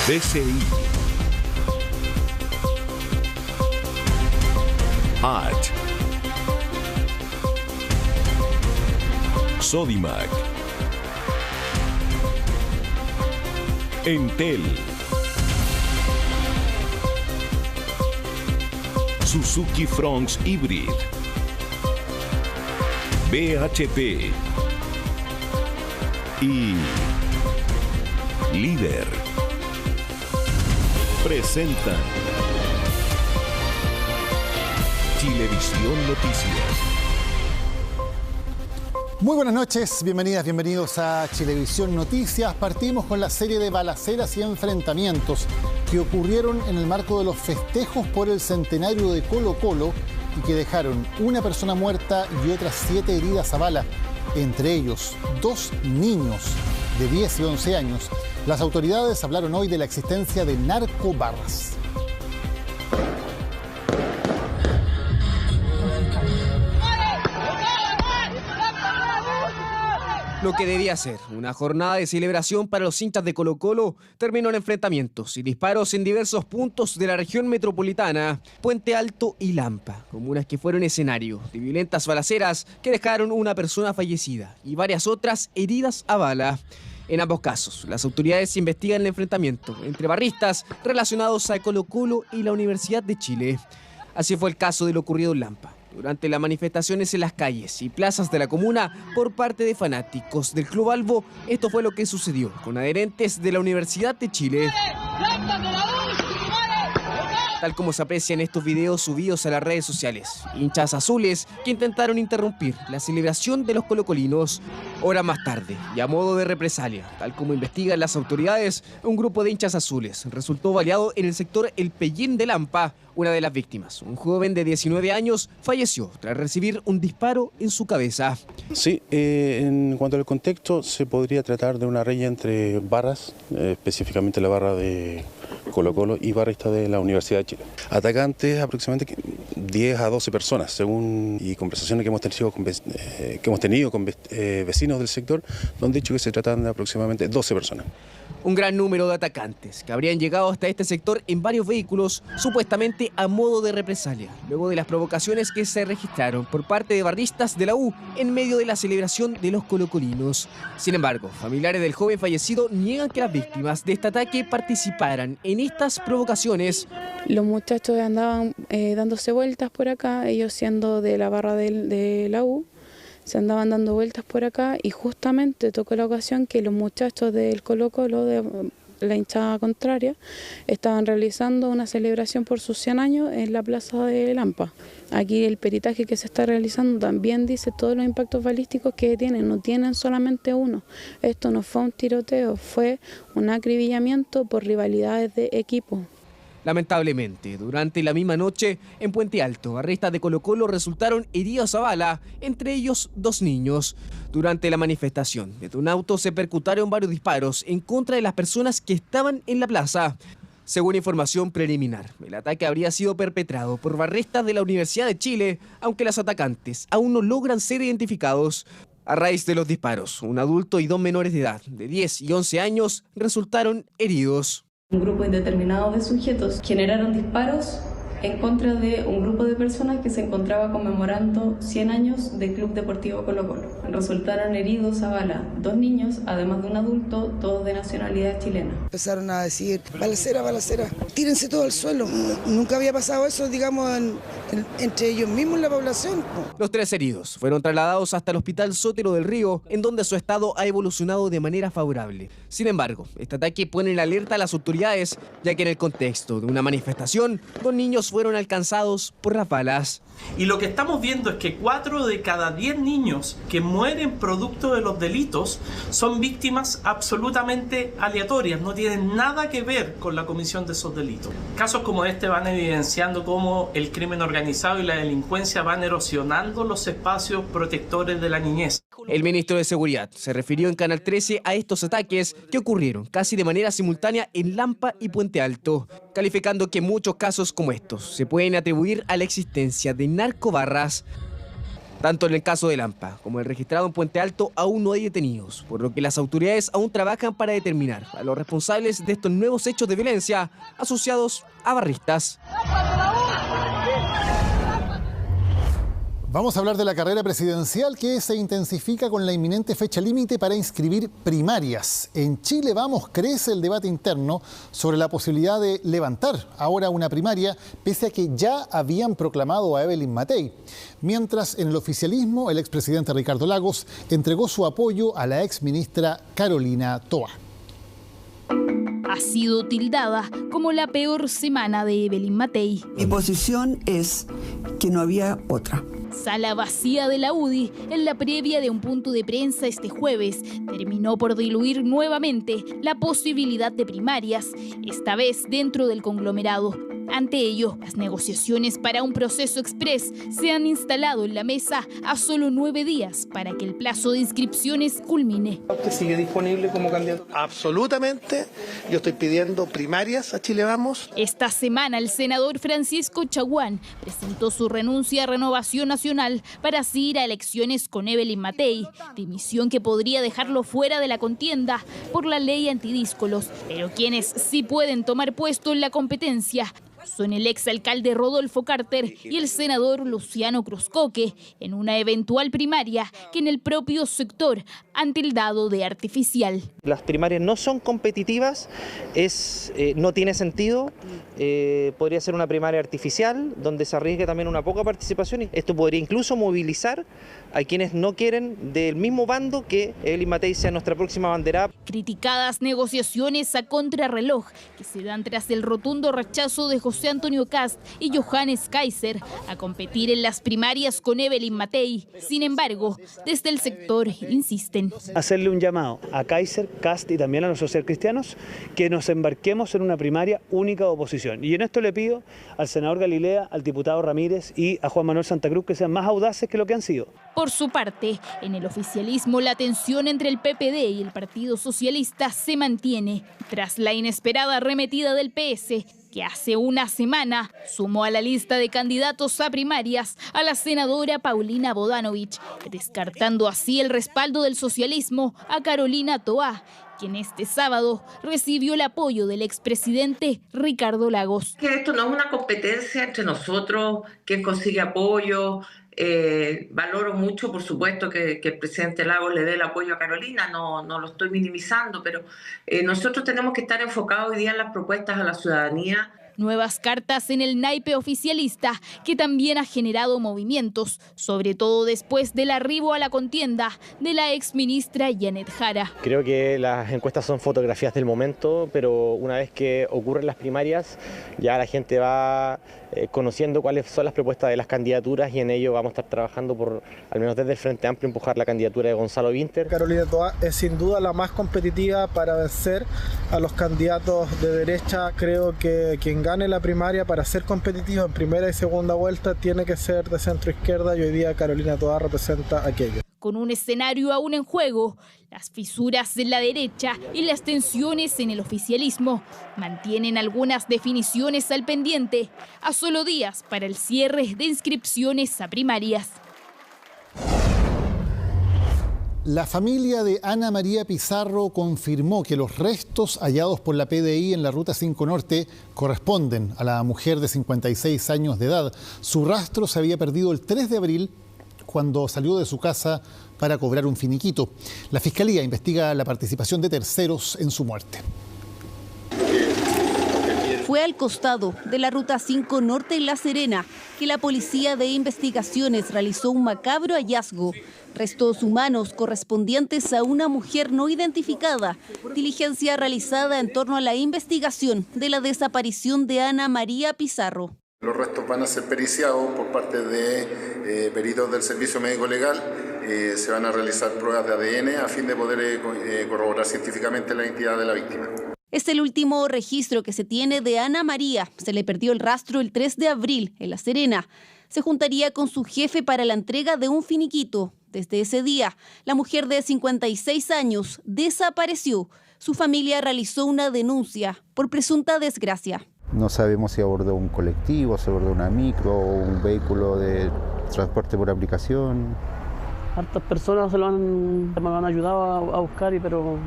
BCI, AT, Sodimac, Entel, Suzuki Fronx Hybrid, BHP y Líder presentan Chilevisión Noticias. Muy buenas noches, bienvenidas, bienvenidos a Chilevisión Noticias. Partimos con la serie de balaceras y enfrentamientos que ocurrieron en el marco de los festejos por el centenario de Colo-Colo y que dejaron una persona muerta y otras 7 heridas a bala, entre ellos 2 niños de 10 y 11 años. Las autoridades hablaron hoy de la existencia de narcobarras. Lo que debía ser una jornada de celebración para los hinchas de Colo-Colo terminó en enfrentamientos y disparos en diversos puntos de la región metropolitana, Puente Alto y Lampa, comunas que fueron escenario de violentas balaceras que dejaron una persona fallecida y varias otras heridas a bala. En ambos casos, las autoridades investigan el enfrentamiento entre barristas relacionados a Colo-Colo y la Universidad de Chile. Así fue el caso de lo ocurrido en Lampa, durante las manifestaciones en las calles y plazas de la comuna por parte de fanáticos del Club Albo. Esto fue lo que sucedió con adherentes de la Universidad de Chile. Tal como se aprecia en estos videos subidos a las redes sociales, hinchas azules que intentaron interrumpir la celebración de los colocolinos. Horas más tarde, y a modo de represalia, tal como investigan las autoridades, un grupo de hinchas azules resultó baleado en el sector El Pellín de Lampa. Una de las víctimas, un joven de 19 años, falleció tras recibir un disparo en su cabeza. Sí, en cuanto al contexto, se podría tratar de una riña entre barras, específicamente la barra de Colo-Colo y barrista de la Universidad de Chile. Atacantes aproximadamente 10 a 12 personas, según y conversaciones que hemos tenido con vecinos del sector, donde han dicho que se tratan de aproximadamente 12 personas. Un gran número de atacantes que habrían llegado hasta este sector en varios vehículos, supuestamente a modo de represalia, luego de las provocaciones que se registraron por parte de barristas de la U en medio de la celebración de los colocolinos. Sin embargo, familiares del joven fallecido niegan que las víctimas de este ataque participaran en estas provocaciones. Los muchachos andaban dándose vueltas por acá, ellos siendo de la barra de la U, se andaban dando vueltas por acá y justamente tocó la ocasión que los muchachos del Colo-Colo, de la hinchada contraria, estaban realizando una celebración por sus 100 años en la plaza de Lampa. Aquí el peritaje que se está realizando también dice todos los impactos balísticos que tienen, no tienen solamente uno. Esto no fue un tiroteo, fue un acribillamiento por rivalidades de equipo. Lamentablemente, durante la misma noche, en Puente Alto, barristas de Colo-Colo resultaron heridos a bala, entre ellos 2 niños. Durante la manifestación, desde un auto se percutaron varios disparos en contra de las personas que estaban en la plaza. Según información preliminar, el ataque habría sido perpetrado por barristas de la Universidad de Chile, aunque los atacantes aún no logran ser identificados. A raíz de los disparos, un adulto y 2 menores de edad, de 10 y 11 años, resultaron heridos. Un grupo indeterminado de sujetos generaron disparos en contra de un grupo de personas que se encontraba conmemorando 100 años del Club Deportivo Colo-Colo. Resultaron heridos a bala 2 niños, además de un adulto, todos de nacionalidad chilena. Empezaron a decir, balacera, balacera, tírense todo al suelo. Nunca había pasado eso, digamos, entre ellos mismos, la población. Los 3 heridos fueron trasladados hasta el Hospital Sotero del Río, en donde su estado ha evolucionado de manera favorable. Sin embargo, este ataque pone en alerta a las autoridades, ya que en el contexto de una manifestación, 2 niños fueron alcanzados por las balas. Y lo que estamos viendo es que 4 de cada 10 niños que mueren producto de los delitos son víctimas absolutamente aleatorias, no tienen nada que ver con la comisión de esos delitos. Casos como este van evidenciando cómo el crimen organizado y la delincuencia van erosionando los espacios protectores de la niñez. El ministro de Seguridad se refirió en Canal 13 a estos ataques que ocurrieron casi de manera simultánea en Lampa y Puente Alto, calificando que muchos casos como estos se pueden atribuir a la existencia de narcobarras. Tanto en el caso de Lampa como el registrado en Puente Alto aún no hay detenidos, por lo que las autoridades aún trabajan para determinar a los responsables de estos nuevos hechos de violencia asociados a barristas. Vamos a hablar de la carrera presidencial que se intensifica con la inminente fecha límite para inscribir primarias. En Chile Vamos crece el debate interno sobre la posibilidad de levantar ahora una primaria, pese a que ya habían proclamado a Evelyn Matei. Mientras en el oficialismo el expresidente Ricardo Lagos entregó su apoyo a la exministra Carolina Toa. Ha sido tildada como la peor semana de Evelyn Matei. Mi posición es que no había otra. Sala vacía de la UDI en la previa de un punto de prensa este jueves terminó por diluir nuevamente la posibilidad de primarias, esta vez dentro del conglomerado. Ante ello, las negociaciones para un proceso express se han instalado en la mesa a solo 9 días para que el plazo de inscripciones culmine. ¿Usted sigue disponible como candidato? Absolutamente. Yo estoy pidiendo primarias a Chile Vamos. Esta semana el senador Francisco Chaguán presentó su renuncia a Renovación Nacional para así ir a elecciones con Evelyn Matei, dimisión que podría dejarlo fuera de la contienda por la ley antidíscolos, pero quienes sí pueden tomar puesto en la competencia son el exalcalde Rodolfo Carter y el senador Luciano Cruzcoque, en una eventual primaria que en el propio sector han tildado de artificial. Las primarias no son competitivas, no tiene sentido, podría ser una primaria artificial donde se arriesgue también una poca participación y esto podría incluso movilizar a quienes no quieren del mismo bando que Evelyn Matei sea nuestra próxima abanderada. Criticadas negociaciones a contrarreloj que se dan tras el rotundo rechazo de José Antonio Kast y Johannes Kaiser a competir en las primarias con Evelyn Matei. Sin embargo, desde el sector insisten. Hacerle un llamado a Kaiser, Kast y también a los socialcristianos que nos embarquemos en una primaria única de oposición. Y en esto le pido al senador Galilea, al diputado Ramírez y a Juan Manuel Santa Cruz que sean más audaces que lo que han sido. Por su parte, en el oficialismo la tensión entre el PPD y el Partido Socialista se mantiene tras la inesperada arremetida del PS, que hace una semana sumó a la lista de candidatos a primarias a la senadora Paulina Bodanovich, descartando así el respaldo del socialismo a Carolina Toa, quien este sábado recibió el apoyo del expresidente Ricardo Lagos. Que esto no es una competencia entre nosotros, quien consigue apoyo. Valoro mucho, por supuesto, que el presidente Lagos le dé el apoyo a Carolina, no lo estoy minimizando, pero nosotros tenemos que estar enfocados hoy día en las propuestas a la ciudadanía. Nuevas cartas en el naipe oficialista que también ha generado movimientos, sobre todo después del arribo a la contienda de la exministra Janet Jara. Creo que las encuestas son fotografías del momento, pero una vez que ocurren las primarias ya la gente va conociendo cuáles son las propuestas de las candidaturas y en ello vamos a estar trabajando por, al menos desde el Frente Amplio, empujar la candidatura de Gonzalo Winter. Carolina Toa es sin duda la más competitiva para vencer a los candidatos de derecha. Creo que quien gane la primaria para ser competitivo en primera y segunda vuelta tiene que ser de centro izquierda y hoy día Carolina Toa representa aquello. Con un escenario aún en juego, las fisuras en la derecha y las tensiones en el oficialismo mantienen algunas definiciones al pendiente, a solo días para el cierre de inscripciones a primarias. La familia de Ana María Pizarro confirmó que los restos hallados por la PDI en la Ruta 5 Norte corresponden a la mujer de 56 años de edad. Su rastro se había perdido el 3 de abril cuando salió de su casa para cobrar un finiquito. La Fiscalía investiga la participación de terceros en su muerte. Fue al costado de la Ruta 5 Norte en La Serena que la Policía de Investigaciones realizó un macabro hallazgo. Restos humanos correspondientes a una mujer no identificada. Diligencia realizada en torno a la investigación de la desaparición de Ana María Pizarro. Los restos van a ser periciados por parte de peritos del Servicio Médico Legal. Se van a realizar pruebas de ADN a fin de poder corroborar científicamente la identidad de la víctima. Es el último registro que se tiene de Ana María. Se le perdió el rastro el 3 de abril en La Serena. Se juntaría con su jefe para la entrega de un finiquito. Desde ese día, la mujer de 56 años desapareció. Su familia realizó una denuncia por presunta desgracia. No sabemos si abordó un colectivo, si abordó una micro o un vehículo de transporte por aplicación. Hartas personas me han ayudado a buscar, pero...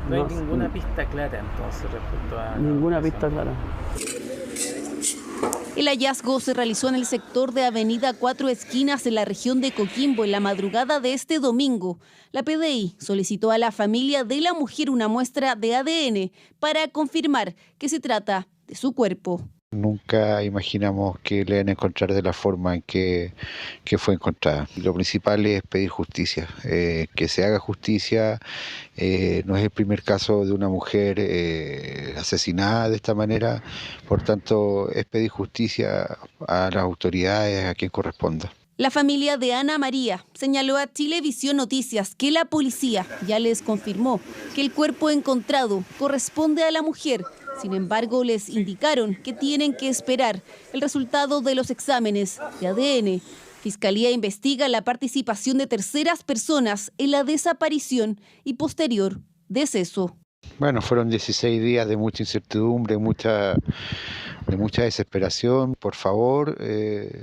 No hay ninguna pista clara entonces respecto a... Ninguna pista clara. El hallazgo se realizó en el sector de Avenida Cuatro Esquinas en la región de Coquimbo en la madrugada de este domingo. La PDI solicitó a la familia de la mujer una muestra de ADN para confirmar que se trata de su cuerpo. Nunca imaginamos que le van a encontrar de la forma en que fue encontrada. Lo principal es pedir justicia, que se haga justicia. No es el primer caso de una mujer asesinada de esta manera, por tanto es pedir justicia a las autoridades, a quien corresponda. La familia de Ana María señaló a Chilevisión Noticias que la policía ya les confirmó que el cuerpo encontrado corresponde a la mujer. Sin embargo, les indicaron que tienen que esperar el resultado de los exámenes de ADN. Fiscalía investiga la participación de terceras personas en la desaparición y posterior deceso. Bueno, fueron 16 días de mucha incertidumbre, de mucha desesperación. Por favor,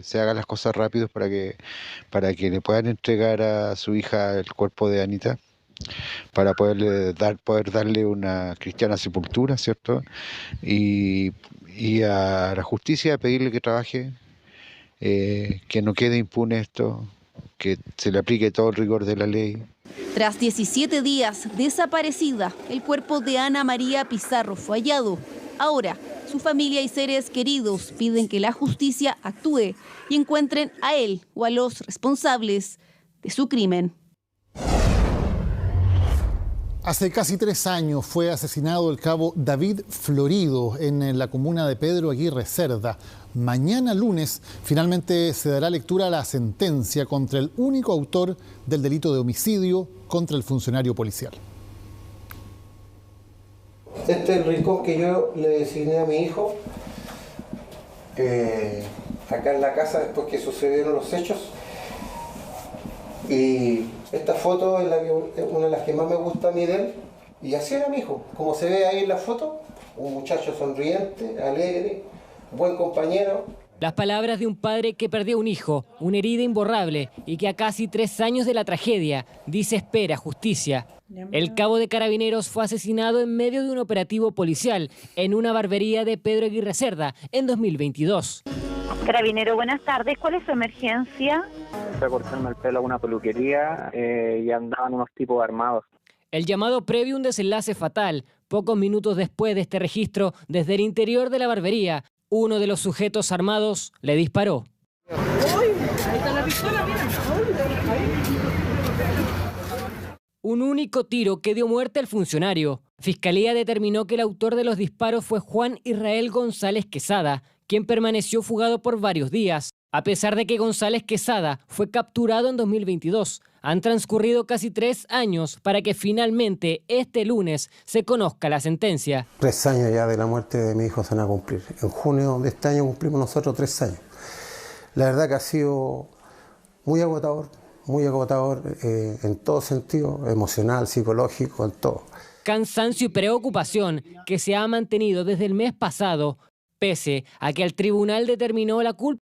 se hagan las cosas rápido para que le puedan entregar a su hija el cuerpo de Anita, para poder darle una cristiana sepultura, ¿cierto? Y a la justicia pedirle que trabaje, que no quede impune esto, que se le aplique todo el rigor de la ley. Tras 17 días desaparecida, el cuerpo de Ana María Pizarro fue hallado. Ahora, su familia y seres queridos piden que la justicia actúe y encuentren a él o a los responsables de su crimen. Hace casi 3 años fue asesinado el cabo David Florido en la comuna de Pedro Aguirre Cerda. Mañana lunes finalmente se dará lectura a la sentencia contra el único autor del delito de homicidio contra el funcionario policial. Este es el rincón que yo le designé a mi hijo, acá en la casa después que sucedieron los hechos. Y esta foto es una de las que más me gusta a mí de él. Y así era mi hijo, como se ve ahí en la foto, un muchacho sonriente, alegre, buen compañero. Las palabras de un padre que perdió un hijo, una herida imborrable y que a casi 3 años de la tragedia dice espera justicia. El cabo de Carabineros fue asesinado en medio de un operativo policial en una barbería de Pedro Aguirre Cerda en 2022. Carabinero, buenas tardes. ¿Cuál es su emergencia? Fue a cortarme el pelo a una peluquería y andaban unos tipos armados. El llamado previo a un desenlace fatal. Pocos minutos después de este registro, desde el interior de la barbería, uno de los sujetos armados le disparó. Ahí está la pistola, mira. Un único tiro que dio muerte al funcionario. Fiscalía determinó que el autor de los disparos fue Juan Israel González Quesada, quien permaneció fugado por varios días. A pesar de que González Quesada fue capturado en 2022, han transcurrido casi 3 años para que finalmente este lunes se conozca la sentencia. 3 años ya de la muerte de mi hijo se van a cumplir. En junio de este año cumplimos nosotros 3 años. La verdad que ha sido muy agotador en todo sentido, emocional, psicológico, en todo. Cansancio y preocupación que se ha mantenido desde el mes pasado, pese a que el tribunal determinó la culpa